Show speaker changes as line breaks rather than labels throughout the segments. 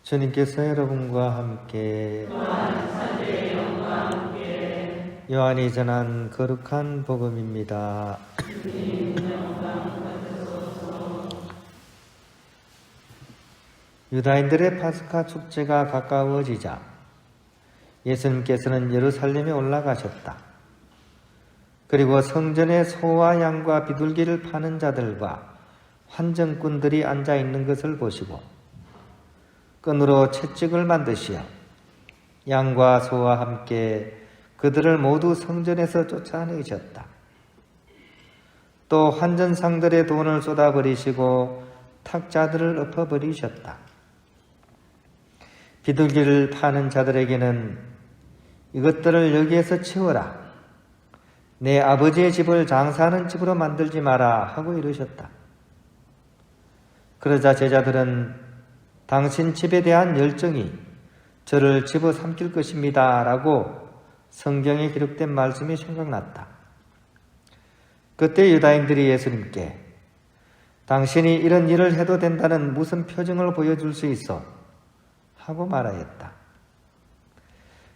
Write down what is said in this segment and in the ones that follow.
주님께서 여러분과 함께 요한이 전한 거룩한 복음입니다. 유다인들의 파스카 축제가 가까워지자 예수님께서는 예루살렘에 올라가셨다. 그리고 성전에 소와 양과 비둘기를 파는 자들과 환전꾼들이 앉아 있는 것을 보시고 끈으로 채찍을 만드시어 양과 소와 함께 그들을 모두 성전에서 쫓아내셨다. 또 환전상들의 돈을 쏟아버리시고 탁자들을 엎어버리셨다. 비둘기를 파는 자들에게는 이것들을 여기에서 치워라. 내 아버지의 집을 장사하는 집으로 만들지 마라 하고 이르셨다. 그러자 제자들은 당신 집에 대한 열정이 저를 집어삼킬 것입니다 라고 성경에 기록된 말씀이 생각났다. 그때 유다인들이 예수님께 당신이 이런 일을 해도 된다는 무슨 표징을 보여줄 수 있어? 하고 말하였다.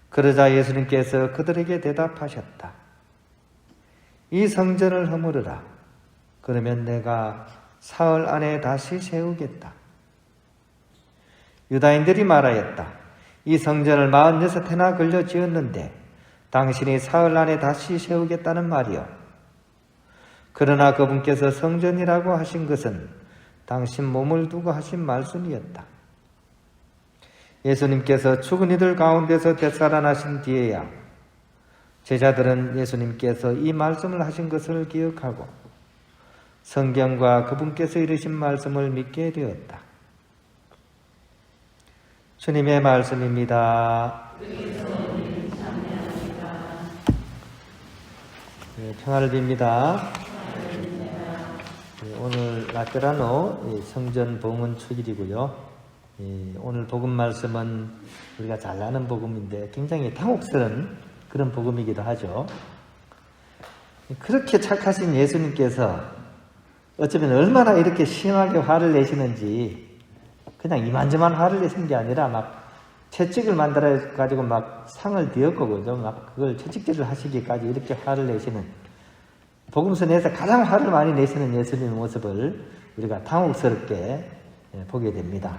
그러자 예수님께서 그들에게 대답하셨다. 이 성전을 허물으라. 그러면 내가 사흘 안에 다시 세우겠다. 유다인들이 말하였다. 이 성전을 46해나 걸려 지었는데 당신이 사흘 안에 다시 세우겠다는 말이요. 그러나 그분께서 성전이라고 하신 것은 당신 몸을 두고 하신 말씀이었다. 예수님께서 죽은 이들 가운데서 되살아나신 뒤에야 제자들은 예수님께서 이 말씀을 하신 것을 기억하고 성경과 그분께서 이르신 말씀을 믿게 되었다. 주님의 말씀입니다. 네, 평화를 빕니다. 네, 오늘 라테라노 성전 봉헌 축일이고요. 오늘 복음 말씀은 우리가 잘 아는 복음인데 굉장히 당혹스러운 그런 복음이기도 하죠. 그렇게 착하신 예수님께서 어쩌면 얼마나 이렇게 심하게 화를 내시는지 그냥 이만저만 화를 내신 게 아니라 막 채찍을 만들어 가지고 막 상을 뒤엎고 그죠? 막 그걸 채찍질을 하시기까지 이렇게 화를 내시는 복음서 내에서 가장 화를 많이 내시는 예수님의 모습을 우리가 당혹스럽게 보게 됩니다.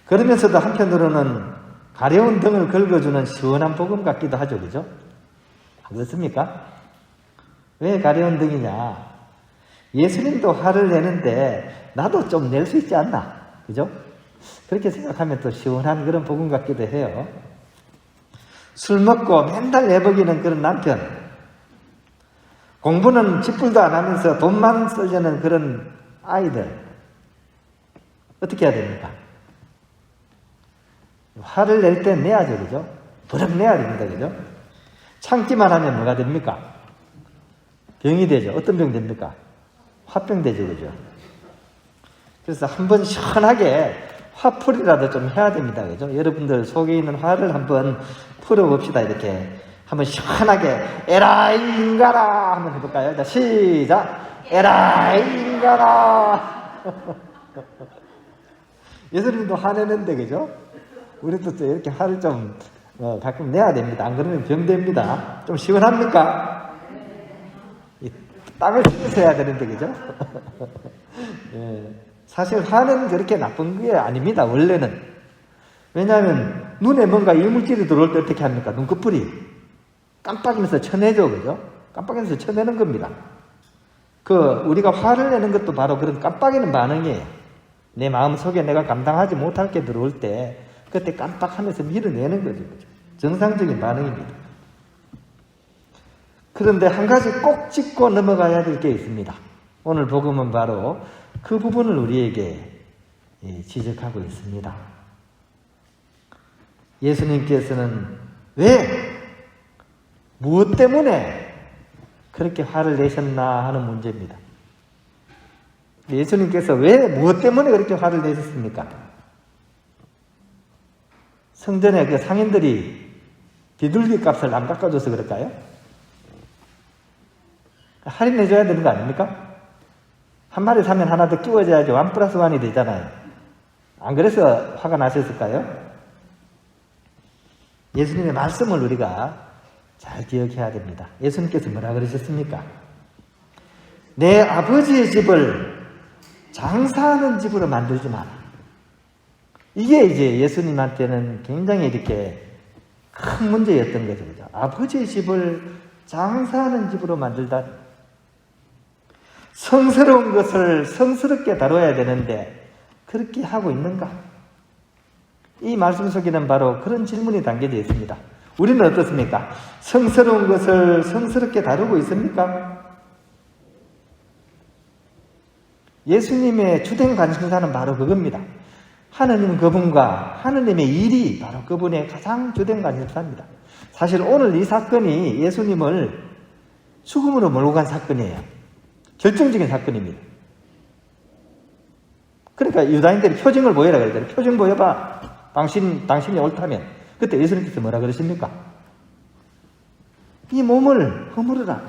그러면서도 한편으로는 가려운 등을 긁어주는 시원한 복음 같기도 하죠, 그죠? 안 그렇습니까? 왜 가려운 등이냐? 예수님도 화를 내는데 나도 좀 낼 수 있지 않나? 그죠? 그렇게 생각하면 또 시원한 그런 복음 같기도 해요. 술 먹고 맨날 내버리는 그런 남편, 공부는 쥐뿔도 안 하면서 돈만 쓰려는 그런 아이들, 어떻게 해야 됩니까? 화를 낼 땐 내야죠, 그죠? 버럭 내야 됩니다, 그죠? 참기만 하면 뭐가 됩니까? 병이 되죠. 어떤 병 됩니까? 화병 되죠, 그죠? 그래서 한번 시원하게 화풀이라도 좀 해야 됩니다, 그죠? 여러분들 속에 있는 화를 한번 풀어봅시다, 이렇게. 한번 시원하게, 에라이 인간아! 한번 해볼까요? 자, 시작! 에라이 인간아! 예수님도 화내는데, 그죠? 우리도 또 이렇게 화를 좀 가끔 내야 됩니다. 안 그러면 병됩니다. 좀 시원합니까? 땀을 흘려서 해야 되는데, 그죠? 예. 사실 화는 그렇게 나쁜 게 아닙니다, 원래는. 왜냐하면 눈에 뭔가 이물질이 들어올 때 어떻게 합니까? 눈꺼풀이 깜빡이면서 쳐내죠, 그죠? 깜빡이면서 쳐내는 겁니다. 우리가 화를 내는 것도 바로 그런 깜빡이는 반응이에요. 내 마음속에 내가 감당하지 못할 게 들어올 때 그때 깜빡하면서 밀어내는 거죠. 정상적인 반응입니다. 그런데 한 가지 꼭 짚고 넘어가야 될 게 있습니다. 오늘 복음은 바로 그 부분을 우리에게 지적하고 있습니다. 예수님께서는 무엇 때문에 그렇게 화를 내셨나 하는 문제입니다. 예수님께서 무엇 때문에 그렇게 화를 내셨습니까? 성전에 그 상인들이 비둘기 값을 안 깎아줘서 그럴까요? 할인해줘야 되는 거 아닙니까? 한 마리 사면 하나 더 끼워줘야지 1+1이 되잖아요. 안 그래서 화가 나셨을까요? 예수님의 말씀을 우리가 잘 기억해야 됩니다. 예수님께서 뭐라 그러셨습니까? 내 아버지의 집을 장사하는 집으로 만들지 마라. 이게 이제 예수님한테는 굉장히 이렇게 큰 문제였던 거죠. 그죠? 아버지의 집을 장사하는 집으로 만들다. 성스러운 것을 성스럽게 다뤄야 되는데 그렇게 하고 있는가? 이 말씀 속에는 바로 그런 질문이 담겨져 있습니다. 우리는 어떻습니까? 성스러운 것을 성스럽게 다루고 있습니까? 예수님의 주된 관심사는 바로 그겁니다. 하느님 그분과 하느님의 일이 바로 그분의 가장 주된 관심사입니다. 사실 오늘 이 사건이 예수님을 죽음으로 몰고 간 사건이에요. 결정적인 사건입니다. 그러니까 유다인들이 표징을 보여라 그랬잖아요. 표징 보여봐. 당신이 옳다면. 그때 예수님께서 뭐라 그러십니까? 이 몸을 허물어라.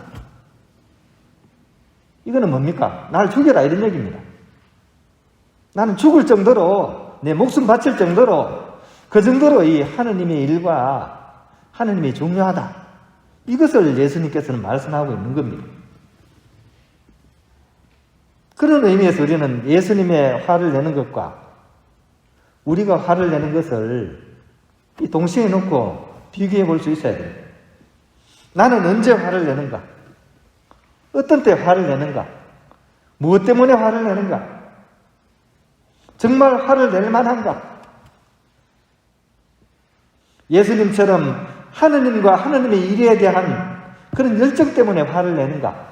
이거는 뭡니까? 나를 죽여라 이런 얘기입니다. 나는 죽을 정도로 내 목숨 바칠 정도로 그 정도로 이 하느님의 일과 하느님이 중요하다. 이것을 예수님께서는 말씀하고 있는 겁니다. 그런 의미에서 우리는 예수님의 화를 내는 것과 우리가 화를 내는 것을 동시에 놓고 비교해 볼 수 있어야 돼요. 나는 언제 화를 내는가? 어떤 때 화를 내는가? 무엇 때문에 화를 내는가? 정말 화를 낼 만한가? 예수님처럼 하느님과 하느님의 일에 대한 그런 열정 때문에 화를 내는가?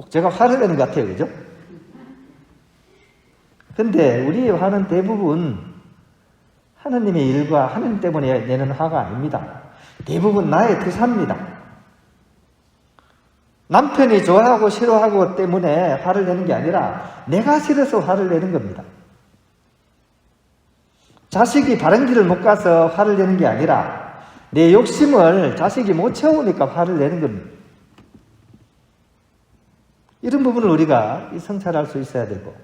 제가 화를 내는 것 같아요. 그죠? 근데 우리의 화는 대부분 하느님의 일과 하느님 때문에 내는 화가 아닙니다. 대부분 나의 투사입니다. 남편이 좋아하고 싫어하고 때문에 화를 내는 게 아니라 내가 싫어서 화를 내는 겁니다. 자식이 바른 길을 못 가서 화를 내는 게 아니라 내 욕심을 자식이 못 채우니까 화를 내는 겁니다. 이런 부분을 우리가 성찰할 수 있어야 되고,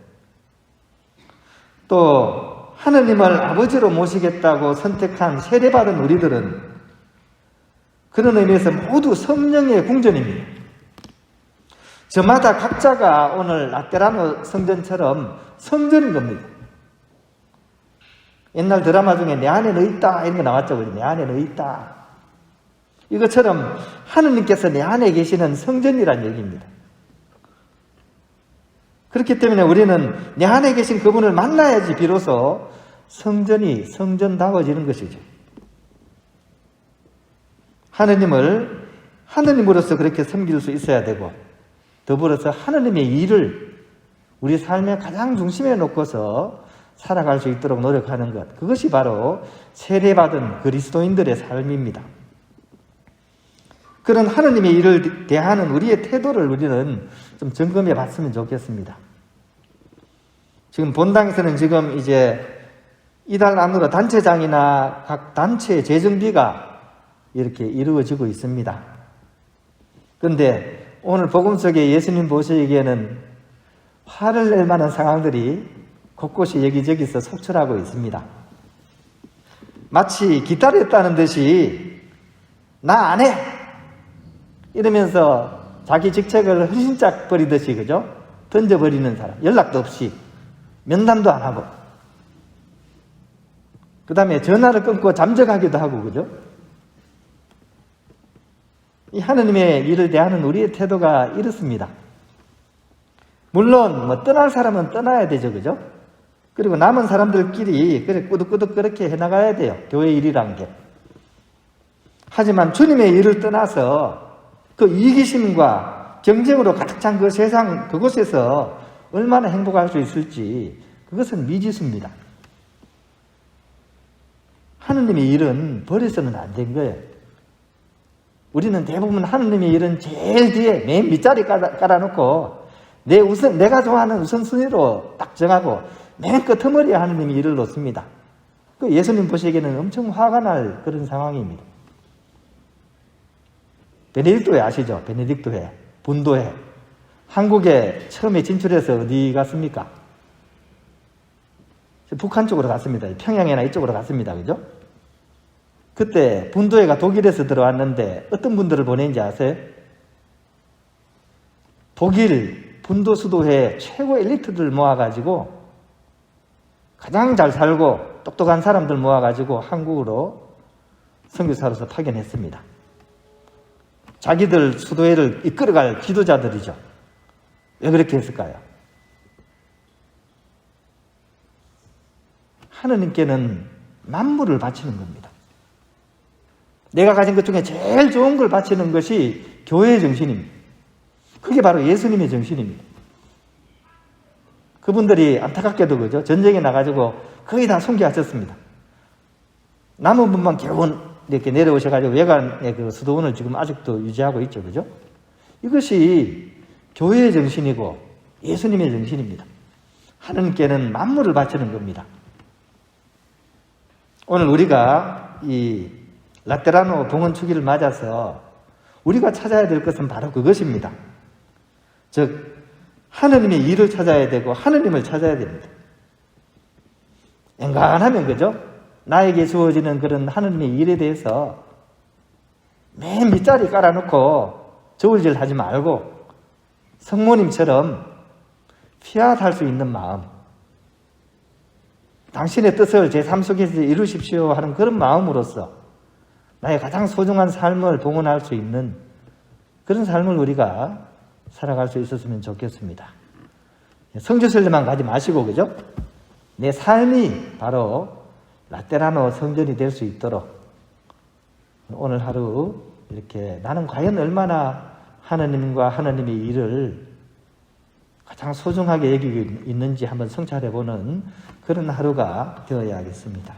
또 하느님을 아버지로 모시겠다고 선택한 세례받은 우리들은 그런 의미에서 모두 성령의 궁전입니다. 저마다 각자가 오늘 라테라노 성전처럼 성전인 겁니다. 옛날 드라마 중에 내 안에 너 있다 이런 거 나왔죠. 내 안에 너 있다. 이것처럼 하느님께서 내 안에 계시는 성전이란 얘기입니다. 그렇기 때문에 우리는 내 안에 계신 그분을 만나야지 비로소 성전이 성전다워지는 것이죠. 하느님을 하느님으로서 그렇게 섬길 수 있어야 되고, 더불어서 하느님의 일을 우리 삶의 가장 중심에 놓고서 살아갈 수 있도록 노력하는 것, 그것이 바로 세례받은 그리스도인들의 삶입니다. 그런 하느님의 일을 대하는 우리의 태도를 우리는 좀 점검해 봤으면 좋겠습니다. 지금 본당에서는 지금 이제 이달 안으로 단체장이나 각 단체의 재정비가 이렇게 이루어지고 있습니다. 그런데 오늘 복음 속에 예수님 보시기에는 화를 낼 만한 상황들이 곳곳이 여기저기서 속출하고 있습니다. 마치 기다렸다는 듯이 나 안 해! 이러면서 자기 직책을 흐신짝 버리듯이, 그죠? 던져버리는 사람, 연락도 없이 면담도 안 하고, 그 다음에 전화를 끊고 잠적하기도 하고, 그죠? 이 하느님의 일을 대하는 우리의 태도가 이렇습니다. 물론 떠날 사람은 떠나야 되죠, 그죠? 그리고 남은 사람들끼리 그래 꾸덕꾸덕 그렇게 해나가야 돼요, 교회 일이란 게. 하지만 주님의 일을 떠나서 그 이기심과 경쟁으로 가득 찬 그 세상 그곳에서 얼마나 행복할 수 있을지, 그것은 미지수입니다. 하느님의 일은 버려서는 안 된 거예요. 우리는 대부분 하느님의 일은 제일 뒤에 맨 밑자리 깔아놓고 내가 좋아하는 우선순위로 딱 정하고 맨 끄트머리에 하느님의 일을 놓습니다. 그 예수님 보시기에는 엄청 화가 날 그런 상황입니다. 베네딕토회 아시죠? 베네딕토회, 분도회. 한국에 처음에 진출해서 어디 갔습니까? 북한 쪽으로 갔습니다. 평양이나 이쪽으로 갔습니다. 그죠? 그때 분도회가 독일에서 들어왔는데 어떤 분들을 보낸지 아세요? 독일 분도 수도회 최고 엘리트들 모아가지고 가장 잘 살고 똑똑한 사람들 모아가지고 한국으로 선교사로서 파견했습니다. 자기들 수도회를 이끌어갈 지도자들이죠. 왜 그렇게 했을까요? 하느님께는 만물을 바치는 겁니다. 내가 가진 것 중에 제일 좋은 걸 바치는 것이 교회의 정신입니다. 그게 바로 예수님의 정신입니다. 그분들이 안타깝게도 그죠? 전쟁에 나가지고 거의 다 순교하셨습니다. 남은 분만 겨우 이렇게 내려오셔가지고 외관의 그 수도원을 지금 아직도 유지하고 있죠. 그죠? 이것이 교회의 정신이고 예수님의 정신입니다. 하느님께는 만물을 바치는 겁니다. 오늘 우리가 이 라테라노 봉헌주기를 맞아서 우리가 찾아야 될 것은 바로 그것입니다. 즉 하느님의 일을 찾아야 되고 하느님을 찾아야 됩니다. 엔간하면 그죠? 나에게 주어지는 그런 하느님의 일에 대해서 맨 밑자리 깔아놓고 저울질 하지 말고 성모님처럼 피앗할 수 있는 마음, 당신의 뜻을 제 삶 속에서 이루십시오 하는 그런 마음으로서 나의 가장 소중한 삶을 봉헌할 수 있는 그런 삶을 우리가 살아갈 수 있었으면 좋겠습니다. 성지순례만 가지 마시고 그죠? 내 삶이 바로 라테라노 성전이 될 수 있도록 오늘 하루 이렇게 나는 과연 얼마나 하느님과 하느님의 일을 가장 소중하게 여기고 있는지 한번 성찰해보는 그런 하루가 되어야겠습니다.